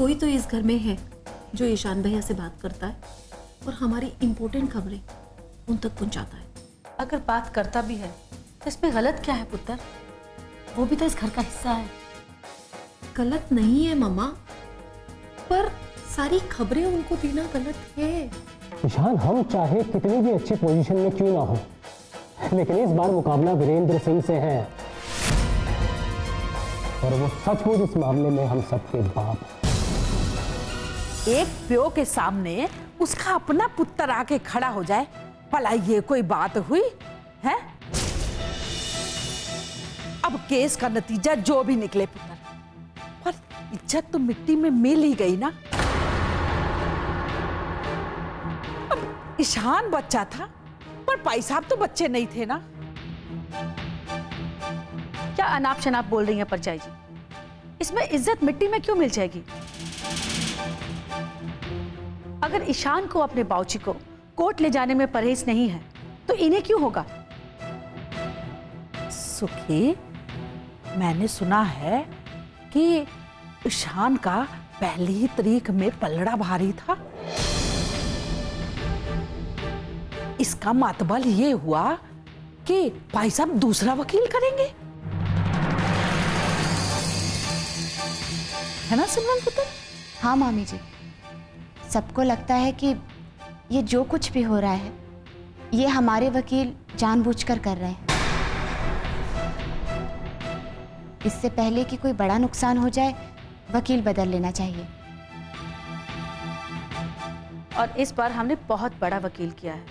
कोई तो इस घर में है जो ईशान भैया से बात करता है और हमारी इंपॉर्टेंट खबरें उन तक पहुंचाता है। अगर बात करता भी है तो इसमें गलत क्या है पुत्र? वो भी तो इस घर का हिस्सा है। गलत नहीं है मम्मा, पर सारी खबरें उनको देना गलत है। ईशान, हम चाहे कितनी भी अच्छी पोजीशन में क्यों ना हो, लेकिन इस बार मुकाबला वीरेंद्र सिंह से है और वो सचमुच इस मामले में हम सबके बाप। एक प्यो के सामने उसका अपना पुत्र आके खड़ा हो जाए, भला ये कोई बात हुई है? अब केस का नतीजा जो भी निकले पुत्र, पर इज्जत तो मिट्टी में मिल ही गई ना। अब ईशान बच्चा था पर भाई साहब तो बच्चे नहीं थे ना। क्या अनाप शनाप बोल रही हैं परचाई जी? इसमें इज्जत मिट्टी में क्यों मिल जाएगी? अगर ईशान को अपने बाऊची को कोर्ट ले जाने में परहेज नहीं है तो इन्हें क्यों होगा? सुखी, मैंने सुना है कि ईशान का पहली तारीख में पलड़ा भारी था। इसका मतलब ये हुआ कि भाई साहब दूसरा वकील करेंगे, है ना सिमरन पुत्र? हाँ मामी जी, सबको लगता है कि ये जो कुछ भी हो रहा है ये हमारे वकील जानबूझकर कर रहे हैं। इससे पहले कि कोई बड़ा नुकसान हो जाए वकील बदल लेना चाहिए। और इस बार हमने बहुत बड़ा वकील किया है।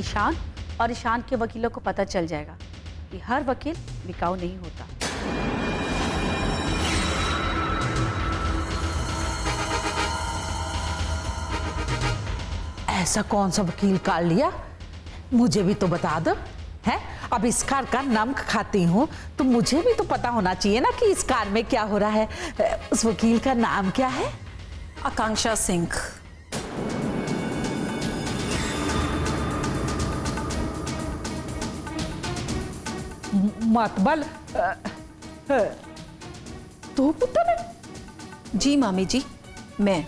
ईशान और ईशान के वकीलों को पता चल जाएगा कि हर वकील बिकाऊ नहीं होता। ऐसा कौन सा वकील काट लिया, मुझे भी तो बता दो। है, अब इस कार का नमक खाती हूँ तो मुझे भी तो पता होना चाहिए ना कि इस कार में क्या हो रहा है। उस वकील का नाम क्या है? आकांक्षा सिंह। मतबल तो पुत्र? जी मामी जी, मैं।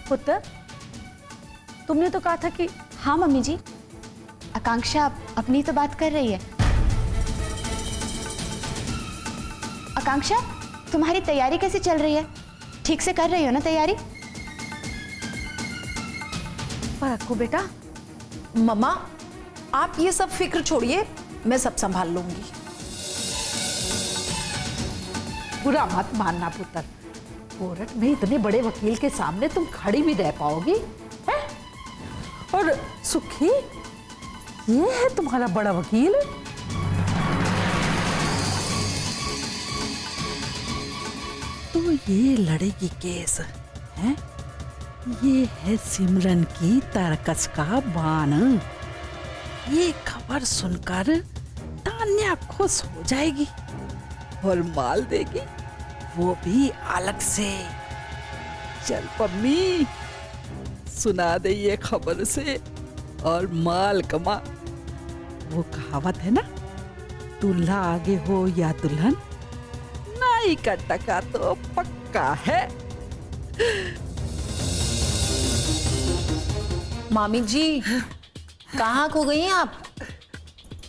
पुत्र, तुमने तो कहा था कि। हाँ मम्मी जी, आकांक्षा अपनी तो बात कर रही है। आकांक्षा, तुम्हारी तैयारी कैसे चल रही है? ठीक से कर रही हो ना तैयारी? पर अक्कू बेटा। मम्मा, आप ये सब फिक्र छोड़िए, मैं सब संभाल लूंगी। बुरा मत मानना पुत्र, कोर्ट में इतने बड़े वकील के सामने तुम खड़ी भी रह पाओगी? है? और सुखी, ये है तुम्हारा बड़ा वकील? तो ये लड़ेगी केस है? ये है सिमरन की तरकस का बाण। ये खबर सुनकर तान्या खुश हो जाएगी और माल देगी, वो भी अलग से। चल पम्मी, सुना दे ये खबर से और माल कमा। वो कहावत है ना, दूल्हा आगे हो या दुल्हन, नाई का टका तो पक्का है। मामी जी, कहाँ खो गई हैं आप?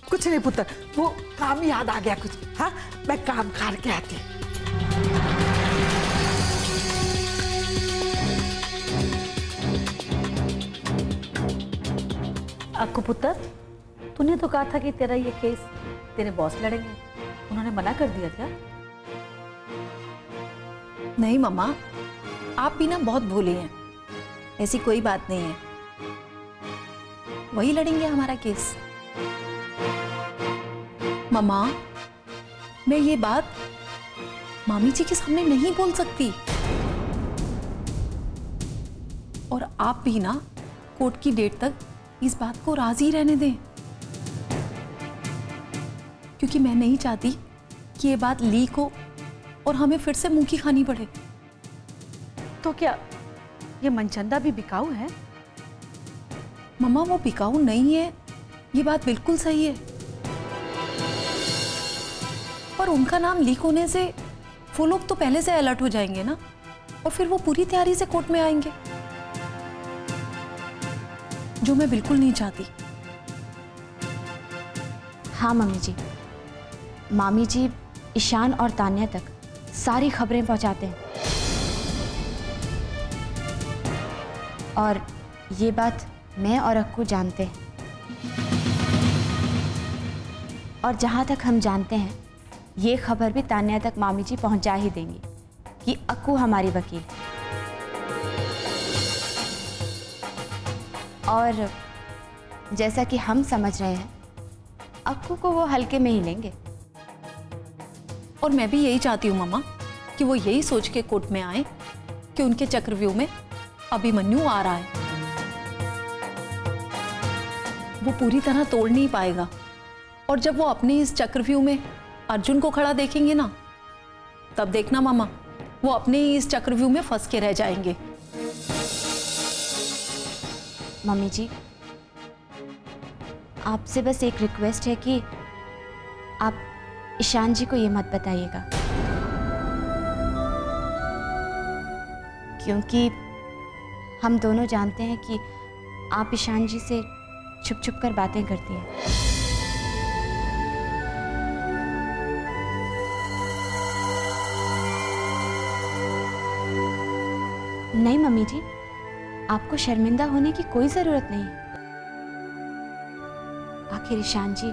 कुछ नहीं पुत्र, वो काम याद आ गया कुछ। हाँ, मैं काम करके आती। अक्कू पुत्र, तूने तो कहा था कि तेरा ये केस तेरे बॉस लड़ेंगे, उन्होंने मना कर दिया क्या? नहीं मम्मा, आप भी ना बहुत भोले हैं, ऐसी कोई बात नहीं है। वही लड़ेंगे हमारा केस। मम्मा, मैं ये बात मामी जी के सामने नहीं बोल सकती, और आप भी ना कोर्ट की डेट तक इस बात को राजी रहने दें, क्योंकि मैं नहीं चाहती कि ये बात लीक हो और हमें फिर से मुंह की खानी पड़े। तो क्या ये मनचंदा भी बिकाऊ है? मम्मा, वो बिकाऊ नहीं है, ये बात बिल्कुल सही है। पर उनका नाम लीक होने से वो लोग तो पहले से अलर्ट हो जाएंगे ना, और फिर वो पूरी तैयारी से कोर्ट में आएंगे, जो मैं बिल्कुल नहीं चाहती। हाँ मम्मी जी, मामी जी ईशान और तान्या तक सारी खबरें पहुंचाते हैं, और ये बात मैं और अक्कू जानते हैं। और जहाँ तक हम जानते हैं, ये खबर भी तान्या तक मामी जी पहुंचा ही देंगी कि अक्कू हमारी वकील है। और जैसा कि हम समझ रहे हैं, अक्कू को वो हल्के में ही लेंगे। और मैं भी यही चाहती हूँ मामा कि वो यही सोच के कोर्ट में आए कि उनके चक्रव्यूह में अभिमन्यु आ रहा है। वो पूरी तरह तोड़ नहीं पाएगा, और जब वो अपने इस चक्रव्यूह में अर्जुन को खड़ा देखेंगे ना, तब देखना मामा, वो अपने ही इस चक्रव्यूह में फंस के रह जाएंगे। मम्मी जी, आपसे बस एक रिक्वेस्ट है कि आप ईशान जी को ये मत बताइएगा, क्योंकि हम दोनों जानते हैं कि आप ईशान जी से छुप छुप कर बातें करती हैं। नहीं मम्मी जी, आपको शर्मिंदा होने की कोई जरूरत नहीं। आखिर ईशान जी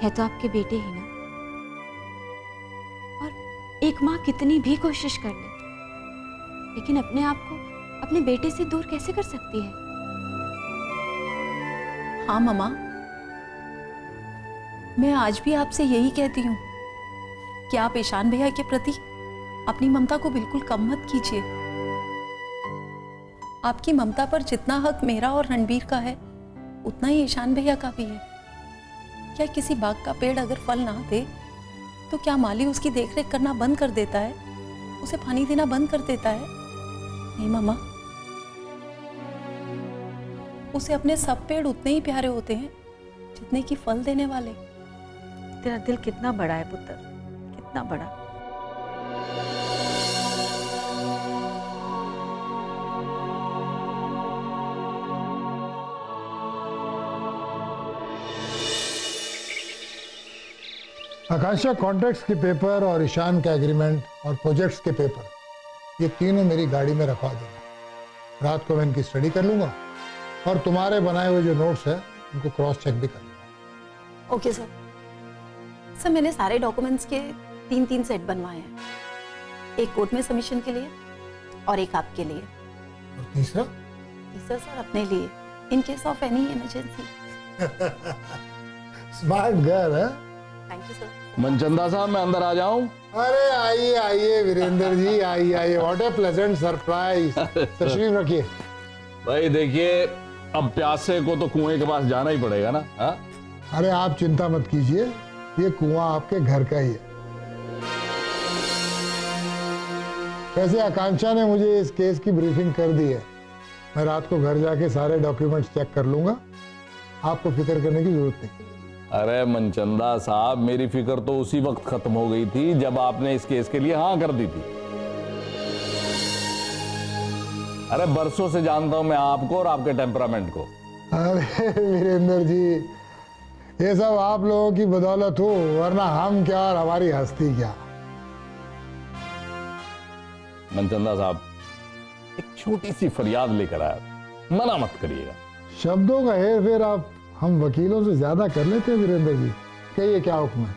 है तो आपके बेटे ही ना, और एक माँ कितनी भी कोशिश कर ले, लेकिन अपने आप को अपने बेटे से दूर कैसे कर सकती है। हाँ मामा, मैं आज भी आपसे यही कहती हूँ कि आप ईशान भैया के प्रति अपनी ममता को बिल्कुल कम मत कीजिए। आपकी ममता पर जितना हक मेरा और रणबीर का है, उतना ही ईशान भैया का भी है। क्या किसी बाग का पेड़ अगर फल ना दे तो क्या माली उसकी देखरेख करना बंद कर देता है, उसे पानी देना बंद कर देता है? नहीं मामा, उसे अपने सब पेड़ उतने ही प्यारे होते हैं जितने कि फल देने वाले। तेरा दिल कितना बड़ा है पुत्र, कितना बड़ा। आकांक्षा कॉन्ट्रैक्ट्स के पेपर और ईशान का एग्रीमेंट और प्रोजेक्ट्स के पेपर, ये तीनों मेरी गाड़ी में रखवा देना। रात को मैं इनकी स्टडी कर लूंगा, और तुम्हारे बनाए हुए जो नोट्स है उनको क्रॉस चेक भी कर लूंगा। Okay sir. सर, मैंने सारे डॉक्यूमेंट्स के 3-3 सेट बनवाए हैं, एक कोर्ट में सबमिशन के लिए और एक आपके लिए, और तीसरा सर अपने लिए, in case of any emergency. Smart girl है। Thank you sir. मनचंदा साहब, मैं अंदर आ जाऊं? अरे आइए आइए वीरेंद्र जी, आइए आइए। What A pleasant surprise. तशरीफ रखिए। भाई देखिए, अब प्यासे को तो कुएं के पास जाना ही पड़ेगा ना। हा? अरे आप चिंता मत कीजिए, ये कुआं आपके घर का ही है। वैसे आकांक्षा ने मुझे इस केस की ब्रीफिंग कर दी है। मैं रात को घर जाके सारे डॉक्यूमेंट्स चेक कर लूंगा, आपको फिक्र करने की जरूरत नहीं। अरे मनचंदा साहब, मेरी फिक्र तो उसी वक्त खत्म हो गई थी जब आपने इस केस के लिए हाँ कर दी थी। अरे बरसों से जानता हूं मैं आपको और आपके टेम्परामेंट को। अरे वीरेंद्र जी, ये सब आप लोगों की बदौलत हो, वरना हम क्या और हमारी हस्ती क्या। मनचंदा साहब, एक छोटी सी फरियाद लेकर आया, मना मत करिएगा। शब्दों का हेर फेर आप हम वकीलों से ज्यादा कर लेते हैं वीरेंद्र जी। कहिए क्या हुक्म है।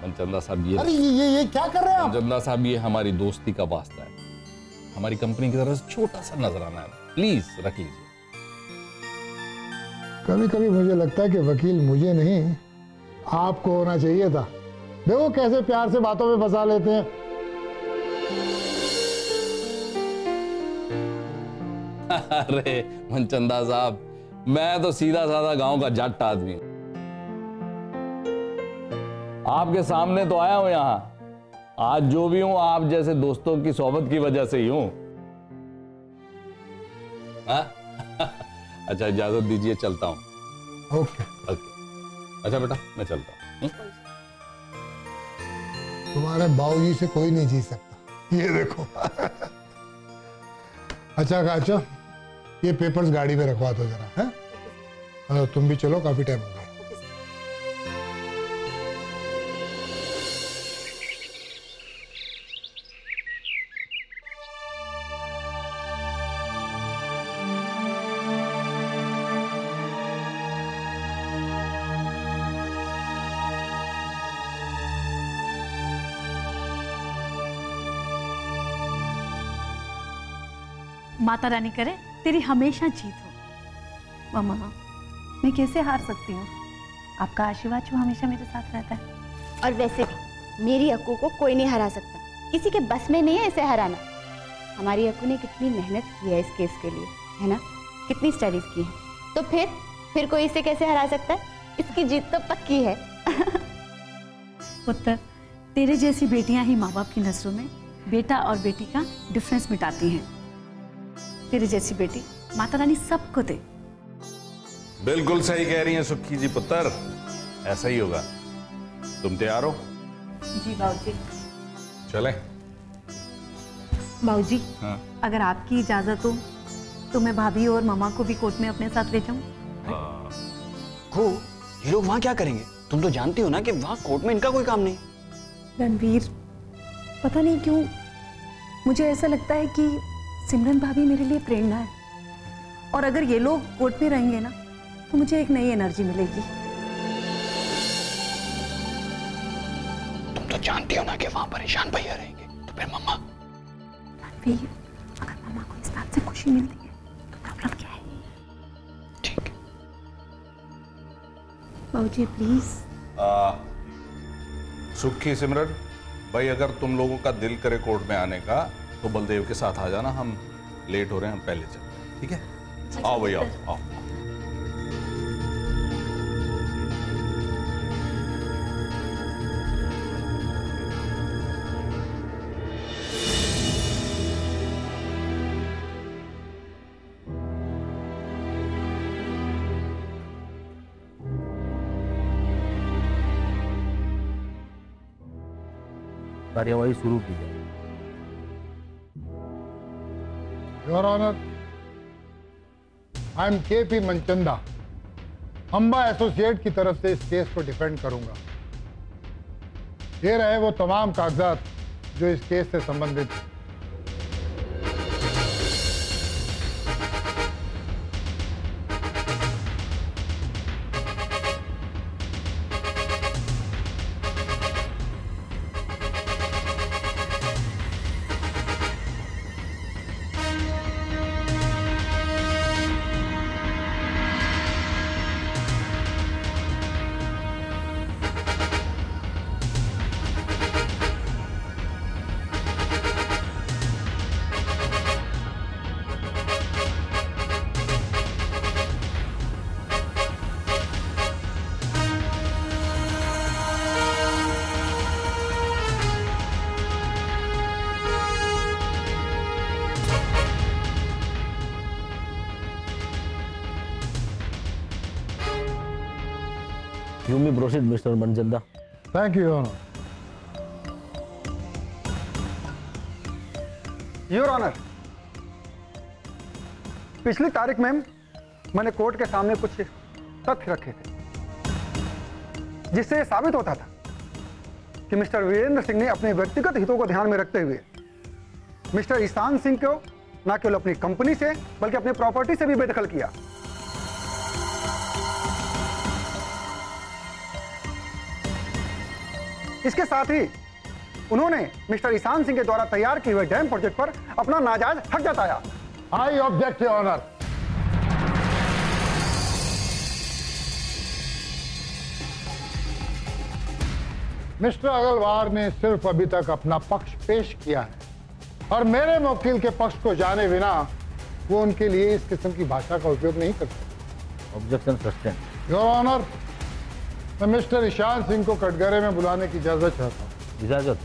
मनचंदा साहब, ये अरे ये क्या कर रहे हैं आप? मनचंदा साहब, ये हमारी दोस्ती का वास्ता है, हमारी कंपनी की तरफ से छोटा सा नजराना है, प्लीज रख लीजिए। कभी कभी मुझे लगता है कि वकील मुझे नहीं, आपको होना चाहिए था। देखो कैसे प्यार से बातों में फंसा लेते हैं। अरे मनचंदा साहब, मैं तो सीधा साधा गांव का जट आदमी हूं। आपके सामने तो आया हूं यहां। आज जो भी हूं, आप जैसे दोस्तों की सोबत की वजह से ही हूं। अच्छा, इजाजत दीजिए, चलता हूं। ओके। अच्छा बेटा, मैं चलता हूं। तुम्हारे बाबूजी से कोई नहीं जीत सकता, ये देखो। अच्छा काचो, ये पेपर्स गाड़ी में रखवा दो जरा, है? और तुम भी चलो, काफी टाइम हो गया। माता रानी करे तेरी हमेशा जीत हो। मम्मा, मैं कैसे हार सकती हूँ? आपका आशीर्वाद जो हमेशा मेरे साथ रहता है। और वैसे भी मेरी अक्कू को कोई नहीं हरा सकता, किसी के बस में नहीं है इसे हराना। हमारी अक्कू ने कितनी मेहनत की है इस केस के लिए, है ना? कितनी स्टडीज की है, तो फिर कोई इसे कैसे हरा सकता है? इसकी जीत तो पक्की है। पुत्र, तेरे जैसी बेटियां ही माँ बाप की नजरों में बेटा और बेटी का डिफरेंस मिटाती हैं। तेरी जैसी बेटी माता रानी सबको दे। बिल्कुल सही कह रही हैं सुखी जी पुत्र, ऐसा ही होगा। तुम तैयार हो? जी बाबूजी। चले? बाबूजी, हाँ। अगर आपकी इजाजत हो तो मैं भाभी और मामा को भी कोर्ट में अपने साथ ले जाऊं। को ये लोग वहाँ क्या करेंगे? तुम तो जानती हो ना कि वहाँ कोर्ट में इनका कोई काम नहीं। रणवीर, पता नहीं क्यों मुझे ऐसा लगता है कि सिमरन भाभी मेरे लिए प्रेरणा है, और अगर ये लोग कोर्ट में रहेंगे ना तो मुझे एक नई एनर्जी मिलेगी। तुम तो जानती हो ना कि वहाँ परेशान भैया रहेंगे, तो फिर मम्मा। रणवीर, अगर मामा को इस बात से खुशी मिलती है तो प्रॉब्लम क्या है? ठीक है बाबूजी प्लीज। सुखी सिमरन भाई, अगर तुम लोगों का दिल करे कोर्ट में आने का तो बलदेव के साथ आ जाना, हम लेट हो रहे हैं, हम पहले चलते हैं, ठीक है? आओ भैया, आओ। कार्यवाही शुरू की जाए। Your Honor, I am KP Manchanda, Amba associate की तरफ से इस केस को डिफेंड करूंगा। ये रहे वो तमाम कागजात जो इस केस से संबंधित हैं। You may proceed, Mr. Manjanda. Thank you, Your Honor. Your honour, पिछली तारीख में मैंने कोर्ट के सामने कुछ तथ्य रखे थे जिससे यह साबित होता था कि मिस्टर वीरेंद्र सिंह ने अपने व्यक्तिगत हितों को ध्यान में रखते हुए मिस्टर ईशान सिंह को न केवल अपनी कंपनी से बल्कि अपनी प्रॉपर्टी से भी बेदखल किया। इसके साथ ही उन्होंने मिस्टर ईशान सिंह के द्वारा तैयार किए हुए डैम प्रोजेक्ट पर अपना नाजायज हक जताया। I object your honour. Mister Agarwal ने सिर्फ अभी तक अपना पक्ष पेश किया है और मेरे वकील के पक्ष को जाने बिना वो उनके लिए इस किस्म की भाषा का उपयोग नहीं कर सकते। Objection sustain. योर ऑनर, मैं मिस्टर ईशान सिंह को कटघरे में बुलाने की इजाजत चाहता हूँ। इजाजत।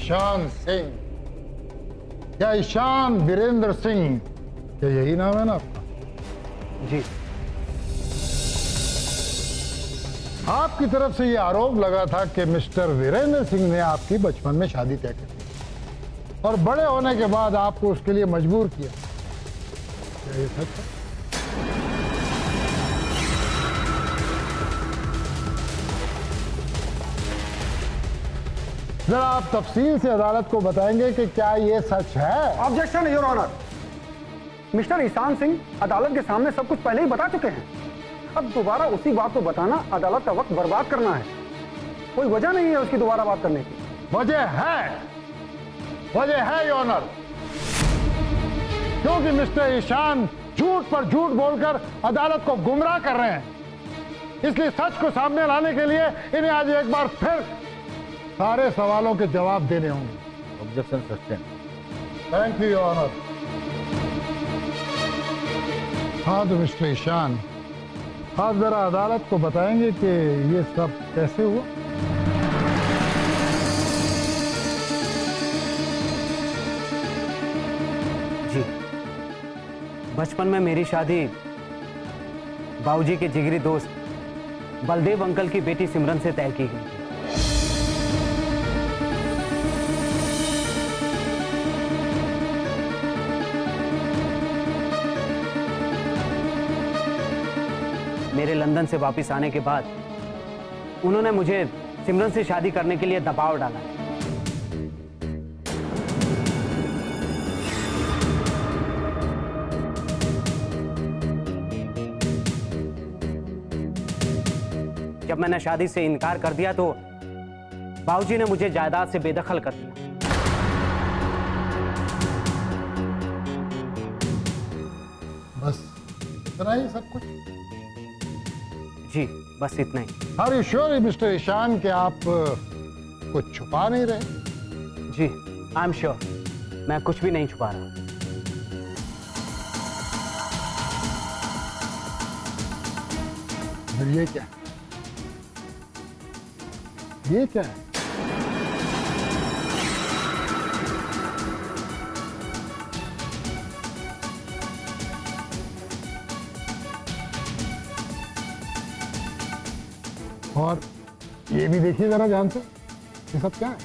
ईशान सिंह या ईशान वीरेंद्र सिंह, क्या यही नाम है ना आपका? जी। आपकी तरफ से यह आरोप लगा था कि मिस्टर वीरेंद्र सिंह ने आपकी बचपन में शादी तय कर दी और बड़े होने के बाद आपको उसके लिए मजबूर किया। क्या ये सच है? जरा आप तफसील से अदालत को बताएंगे कि क्या ये सच है? Objection your honour. Mister Ishan Singh अदालत के सामने सब कुछ पहले ही बता चुके हैं। अब दोबारा उसी बात को बताना अदालत का वक्त बर्बाद करना है। कोई वजह नहीं है उसकी दोबारा बात करने की। वजह है योर ऑनर, क्योंकि मिस्टर ईशान झूठ पर झूठ बोलकर अदालत को गुमराह कर रहे हैं। इसलिए सच को सामने लाने के लिए इन्हें आज एक बार फिर सारे सवालों के जवाब देने होंगे। Objection sustain. Thank you your honour. हाँ तो मिस्टर ईशान, आप जरा अदालत को बताएंगे कि ये सब कैसे हुआ? जी, बचपन में मेरी शादी बाबूजी के जिगरी दोस्त बलदेव अंकल की बेटी सिमरन से तय की गई थी। मेरे लंदन से वापस आने के बाद उन्होंने मुझे सिमरन से शादी करने के लिए दबाव डाला। जब मैंने शादी से इनकार कर दिया तो बाबूजी ने मुझे जायदाद से बेदखल कर दिया। बस इतना ही सब कुछ? जी बस इतना ही। Are you sure mister Ishaan कि आप कुछ छुपा नहीं रहे? जी आई एम श्योर, मैं कुछ भी नहीं छुपा रहा। फिर ये क्या है? ये क्या है? और ये भी देखिए जरा ध्यान से, ये सब क्या है?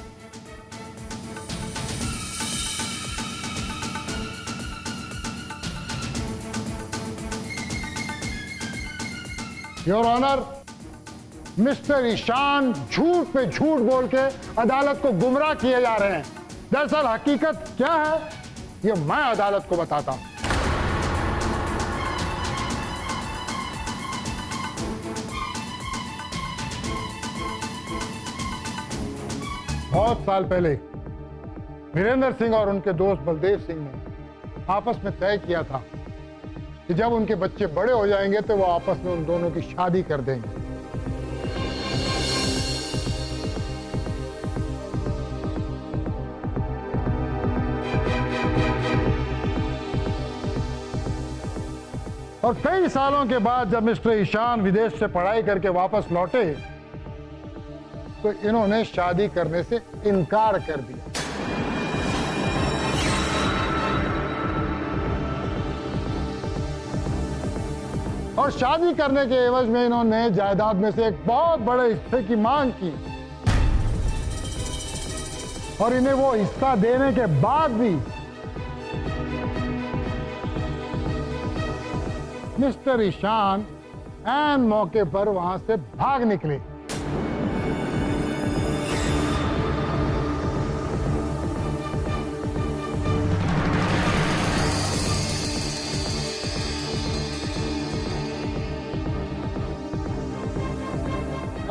योर ऑनर, मिस्टर ईशान झूठ पे झूठ बोल के अदालत को गुमराह किए जा रहे हैं। दरअसल हकीकत क्या है ये मैं अदालत को बताता हूं। बहुत साल पहले वीरेंद्र सिंह और उनके दोस्त बलदेव सिंह ने आपस में तय किया था कि जब उनके बच्चे बड़े हो जाएंगे तो वो आपस में उन दोनों की शादी कर देंगे। और कई सालों के बाद जब मिस्टर ईशान विदेश से पढ़ाई करके वापस लौटे तो इन्होंने शादी करने से इनकार कर दिया। और शादी करने के एवज में इन्होंने जायदाद में से एक बहुत बड़े हिस्से की मांग की और इन्हें वो हिस्सा देने के बाद भी मिस्टर ईशान ऐन मौके पर वहां से भाग निकले।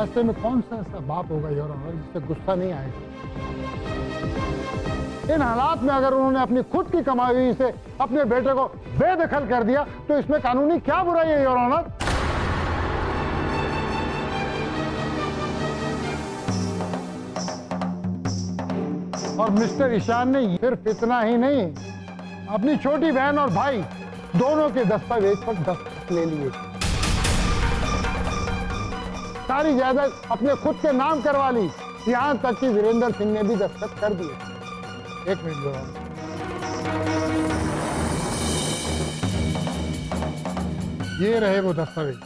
ऐसे में कौन सा ऐसा बाप होगा योर ऑनर जिससे गुस्सा नहीं आएगा? इन हालात में अगर उन्होंने अपनी खुद की कमाई हुई से अपने बेटे को बेदखल कर दिया तो इसमें कानूनी क्या बुराई है योर ऑनर? और मिस्टर ईशान ने सिर्फ इतना ही नहीं, अपनी छोटी बहन और भाई दोनों के दस्तावेज पर दस्तखत ले लिए। सारी जायदाद अपने खुद के नाम करवा ली, यहां तक कि वीरेंद्र सिंह ने भी दस्तखत कर दिए। एक मिनट योर ऑनर। ये रहे वो दस्तावेज।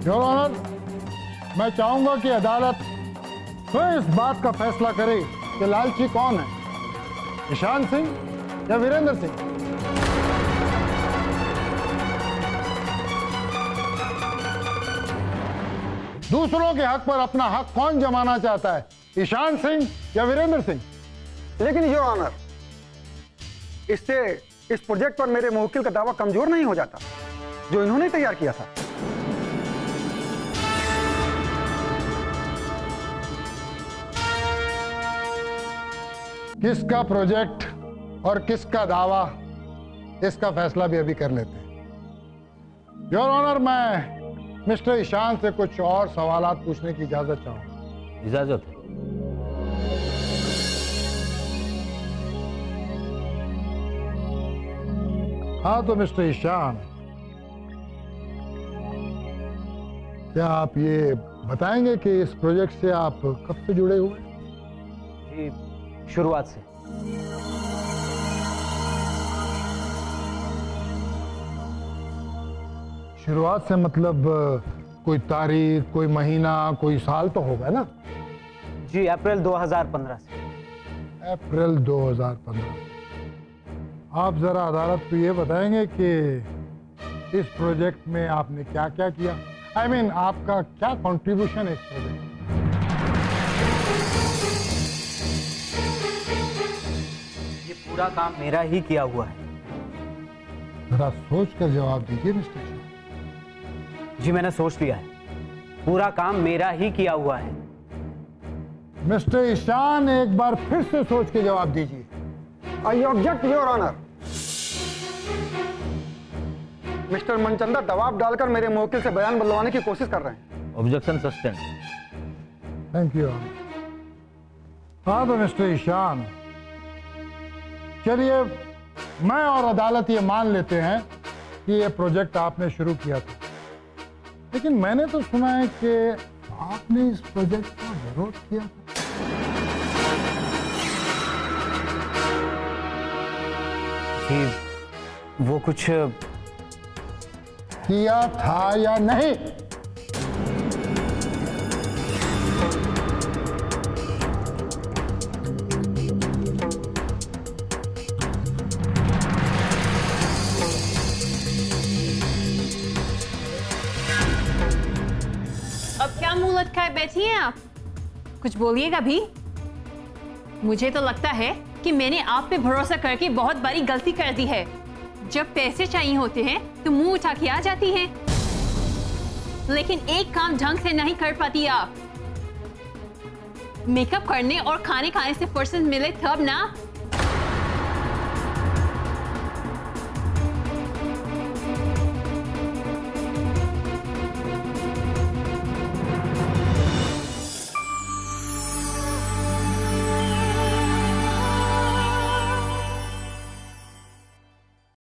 योर ऑनर, मैं चाहूंगा कि अदालत तो इस बात का फैसला करे कि लालची कौन है, ईशान सिंह या वीरेंद्र सिंह। दूसरों के हक पर अपना हक कौन जमाना चाहता है, ईशान सिंह या वीरेंद्र सिंह? लेकिन योर ऑनर, इससे इस प्रोजेक्ट पर मेरे मुवक्किल का दावा कमजोर नहीं हो जाता जो इन्होंने तैयार किया था। किसका प्रोजेक्ट और किसका दावा, इसका फैसला भी अभी कर लेते हैं। योर ऑनर, मैं मिस्टर ईशान से कुछ और सवालात पूछने की इजाजत चाहूंगा। इजाजत है। हाँ तो मिस्टर ईशान, क्या आप ये बताएंगे कि इस प्रोजेक्ट से आप कब से जुड़े हुए? जी, शुरुआत से। शुरुआत से मतलब कोई तारीख, कोई महीना, कोई साल तो होगा ना? जी, अप्रैल 2015 से। अप्रैल 2015। आप जरा अदालत को ये बताएंगे कि इस प्रोजेक्ट में आपने क्या क्या किया? I mean, आपका क्या कंट्रीब्यूशन है इस प्रोजेक्ट में? ये पूरा काम मेरा ही किया हुआ है। जरा सोच कर जवाब दीजिए मिस्टर ईशान। जी, मैंने सोच लिया है, पूरा काम मेरा ही किया हुआ है। मिस्टर ईशान, एक बार फिर से सोच के जवाब दीजिए। I object your honour. Mister Manchanda दबाव डालकर मेरे मुवक्किल से बयान बदलवाने की कोशिश कर रहे हैं। Objection sustained. Thank you. हाँ तो मिस्टर ईशान, चलिए मैं और अदालत ये मान लेते हैं कि ये प्रोजेक्ट आपने शुरू किया था, लेकिन मैंने तो सुना है कि आपने इस प्रोजेक्ट का विरोध किया था। जी, वो कुछ किया था या नहीं? अब क्या मुंह लटकाए बैठी हैं आप? कुछ बोलिएगा भी। मुझे तो लगता है कि मैंने आप पे भरोसा करके बहुत बड़ी गलती कर दी है। जब पैसे चाहिए होते हैं तो मुंह उठा के आ जाती हैं, लेकिन एक काम ढंग से नहीं कर पाती आप। मेकअप करने और खाने खाने से फुर्सत मिले तब ना